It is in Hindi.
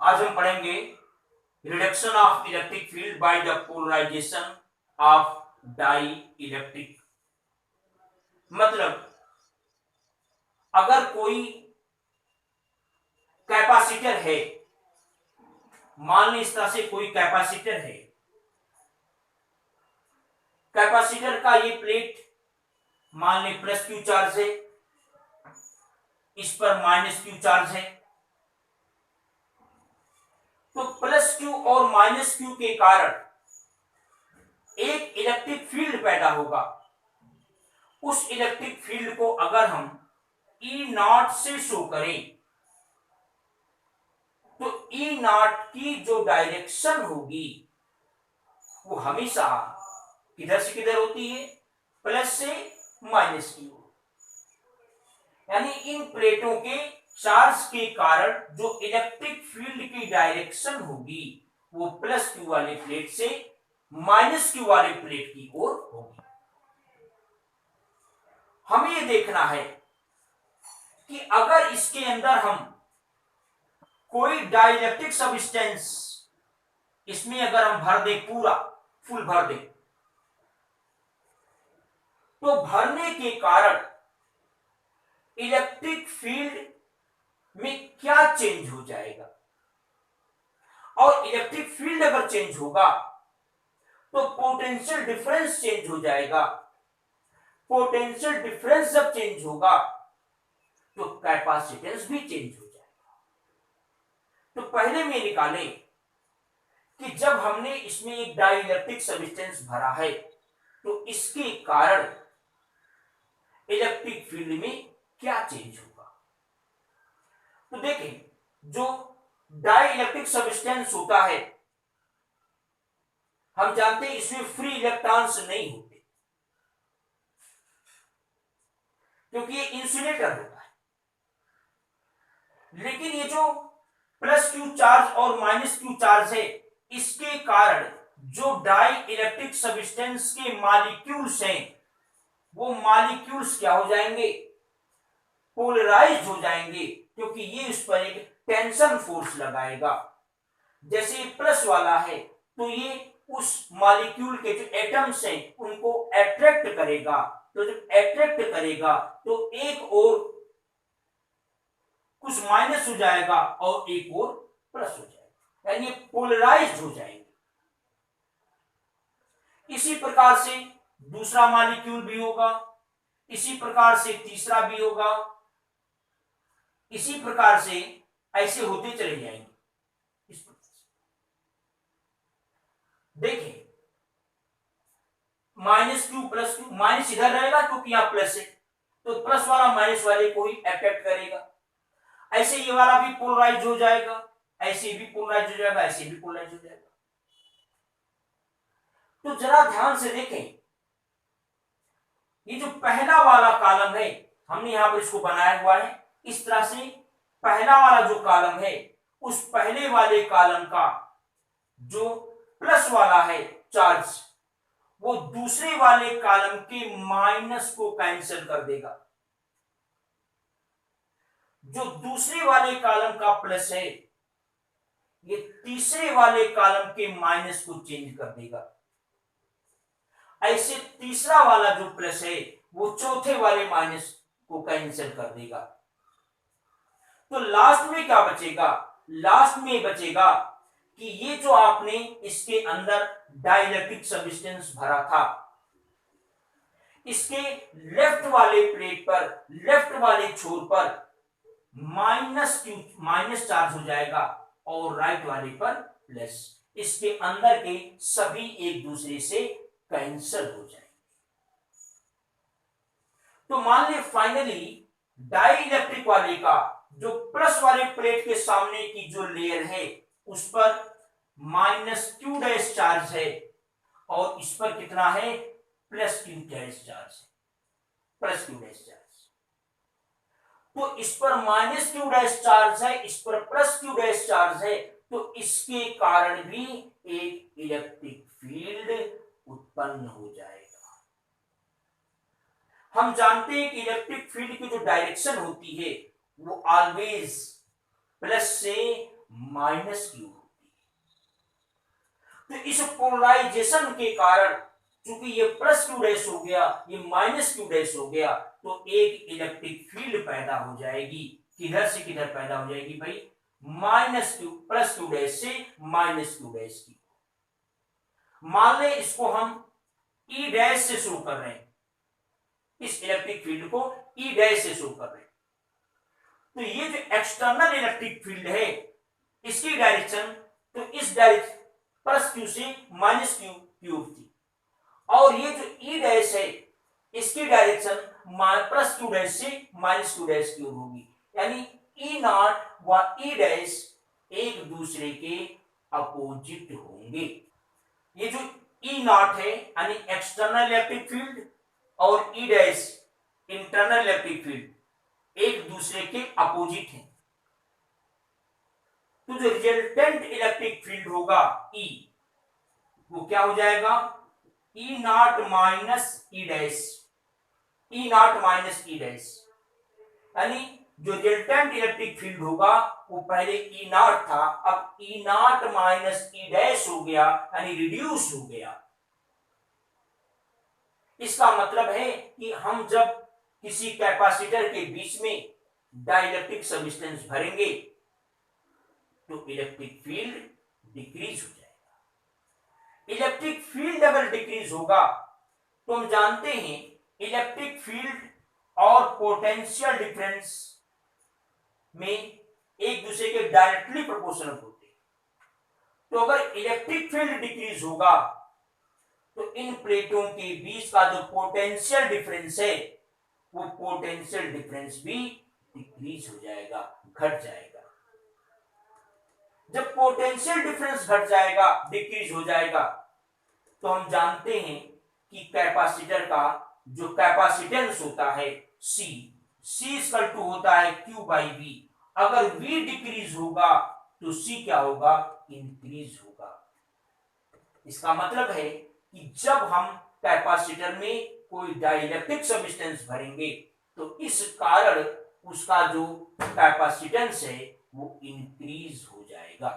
आज हम पढ़ेंगे reduction of electric field by the polarisation of dielectric. मतलब अगर कोई कैपेसिटर है, मान ली इस तरह से कोई कैपेसिटर है, कैपेसिटर का ये प्लेट मान ली प्लस क्यू चार्ज है, इस पर माइनस क्यू चार्ज है, तो प्लस क्यू और माइनस क्यू के कारण एक इलेक्ट्रिक फील्ड पैदा होगा। उस इलेक्ट्रिक फील्ड को अगर हम ई नॉट से शो करें तो ई नॉट की जो डायरेक्शन होगी वो हमेशा किधर से किधर होती है, प्लस से माइनस की ओर। यानी इन प्लेटों के चार्ज के कारण जो इलेक्ट्रिक फील्ड की डायरेक्शन होगी वो प्लस क्यू वाले प्लेट से माइनस क्यू वाले प्लेट की ओर होगी। हमें ये देखना है कि अगर इसके अंदर हम कोई डाइलेक्ट्रिक सब्सटेंस इसमें अगर हम भर दें, पूरा फुल भर दें, तो भरने के कारण इलेक्ट्रिक फील्ड में क्या चेंज हो जाएगा। और इलेक्ट्रिक फील्ड अगर चेंज होगा तो पोटेंशियल डिफरेंस चेंज हो जाएगा। पोटेंशियल डिफरेंस जब चेंज होगा तो कैपेसिटेंस भी चेंज हो जाएगा। तो पहले में निकालें कि जब हमने इसमें एक डाइलेक्ट्रिक सब्सटेंस भरा है तो इसके कारण इलेक्ट्रिक फील्ड में क्या चेंज होगा। तो देखें, जो डाइलेक्ट्रिक सब्सटेंस होता है हम जानते हैं इसमें फ्री इलेक्ट्रॉन्स नहीं होते क्योंकि ये इंसुलेटर होता है। लेकिन ये जो प्लस क्यू चार्ज और माइनस क्यू चार्ज है इसके कारण जो डाई इलेक्ट्रिक सब्सटेंस के मॉलिक्यूल्स हैं वो मॉलिक्यूल्स क्या हो जाएंगे, पोलराइज्ड हो जाएंगे, क्योंकि ये उस पर एक टेंशन फोर्स लगाएगा। जैसे प्लस वाला है तो ये उस मॉलिक्यूल के जो एटम्स हैं उनको अट्रैक्ट करेगा, तो जब अट्रैक्ट करेगा तो एक और कुछ माइनस हो जाएगा और एक और प्लस हो जाएगा, यानी पोलराइज्ड हो जाएंगे। इसी प्रकार से दूसरा मॉलिक्यूल भी होगा, इसी प्रकार से तीसरा भी होगा, इसी प्रकार से ऐसे होते चले जाएंगे। इस प्रकार से देखिए, minus Q plus Q, minus इधर रहेगा क्योंकि यहां प्लस है तो प्लस वाला माइनस वाले को ही अट्रैक्ट करेगा। ऐसे ये वाला भी पोलराइज हो जाएगा, ऐसे भी पोलराइज हो जाएगा, ऐसे भी पोलराइज हो जाएगा। तो जरा ध्यान से देखें, ये जो पहला वाला कॉलम है हमने यहां पर इसको बनाया हुआ है इस तरह से। पहला वाला जो कॉलम है उस पहले वाले कॉलम का जो प्लस वाला है चार्ज वो दूसरे वाले कॉलम के माइनस को कैंसिल कर देगा। जो दूसरे वाले कॉलम का प्लस है ये तीसरे वाले कॉलम के माइनस को चेंज कर देगा। ऐसे तीसरा वाला जो प्लस है वो चौथे वाले माइनस को कैंसिल कर देगा। तो लास्ट में क्या बचेगा, लास्ट में बचेगा कि ये जो आपने इसके अंदर डाइलेक्ट्रिक सब्सटेंस भरा था इसके लेफ्ट वाले प्लेट पर, लेफ्ट वाले छोर पर माइनस चार्ज हो जाएगा और राइट वाले पर प्लस। इसके अंदर के सभी एक दूसरे से कैंसिल हो जाएंगे। तो मान लीजिए फाइनली डाई इलेक्ट्रिक वाले का जो प्लस वाले प्लेट के सामने की जो लेयर है उस पर माइनस क्यू डैश चार्ज है और इस पर कितना है, प्लस क्यू डैश चार्ज है, प्लस क्यू डैश चार्ज। तो इस पर माइनस क्यू डैश चार्ज है, इस पर प्लस क्यू डैश चार्ज है, तो इसके कारण भी एक इलेक्ट्रिक फील्ड उत्पन्न हो जाएगा। हम जानते हैं कि इलेक्ट्रिक फील्ड की जो डायरेक्शन होती है वो ऑलवेज प्लस से माइनस क्यू होती है। तो इस पोलराइजेशन के कारण चूंकि ये प्लस क्यू डैश हो गया, ये माइनस क्यू डैश हो गया, तो एक इलेक्ट्रिक फील्ड पैदा हो जाएगी। किधर से किधर पैदा हो जाएगी भाई? Minus Q plus Q dash से माइनस क्यू डैश की। मान ले इसको हम ई डैश से शो कर रहे हैं, इस इलेक्ट्रिक फील्ड को ई डैश से शो कर रहे हैं। तो ये जो एक्सटर्नल इलेक्ट्रिक फील्ड है इसकी डायरेक्शन तो इस डायरेक्शन प्लस क्यू से माइनस क्यू क्यूब थी, और ये जो ई डैश है इसकी डायरेक्शन प्लस क्यू डैश से माइनस क्यू डैश क्यूब होगी। यानी ई नॉट व ई डैश एक दूसरे के अपोजिट होंगे। ये जो ई नॉट है यानी एक्सटर्नल इलेक्ट्रिक फील्ड और ई डैश इंटरनल इलेक्ट्रिक फील्ड एक दूसरे के अपोजिट हैं। तो जो रिजल्टेंट इलेक्ट्रिक फील्ड होगा ई, वो क्या हो जाएगा? E naught minus E dash, E naught minus E dash. यानी जो रिजल्टेंट इलेक्ट्रिक फील्ड होगा वो पहले ई नॉट था, अब ई नॉट माइनस ई डैश हो गया, यानी रिड्यूस हो गया। इसका मतलब है कि हम जब किसी कैपेसिटर के बीच में डाइलेक्ट्रिक सब्सटेंस भरेंगे तो इलेक्ट्रिक फील्ड डिक्रीज हो जाएगा। इलेक्ट्रिक फील्ड अगर डिक्रीज होगा तो हम जानते हैं इलेक्ट्रिक फील्ड और पोटेंशियल डिफरेंस में एक दूसरे के डायरेक्टली प्रोपोर्शनल होते हैं। तो अगर इलेक्ट्रिक फील्ड डिक्रीज होगा तो इन प्लेटों के बीच का जो पोटेंशियल डिफरेंस है वो पोटेंशियल डिफरेंस भी डिक्रीज हो जाएगा, घट जाएगा। जब पोटेंशियल डिफरेंस घट जाएगा, डिक्रीज हो जाएगा, तो हम जानते हैं कि कैपेसिटर का जो कैपेसिटेंस होता है C इक्वल टू होता है Q बाई V। अगर V डिक्रीज होगा तो C क्या होगा? इंक्रीज होगा। इसका मतलब है कि जब हम कैपेसिटर में कोई डाइलेक्ट्रिक सब्सटेंस भरेंगे तो इस कारण उसका जो कैपेसिटेंस है वो इंक्रीज हो जाएगा।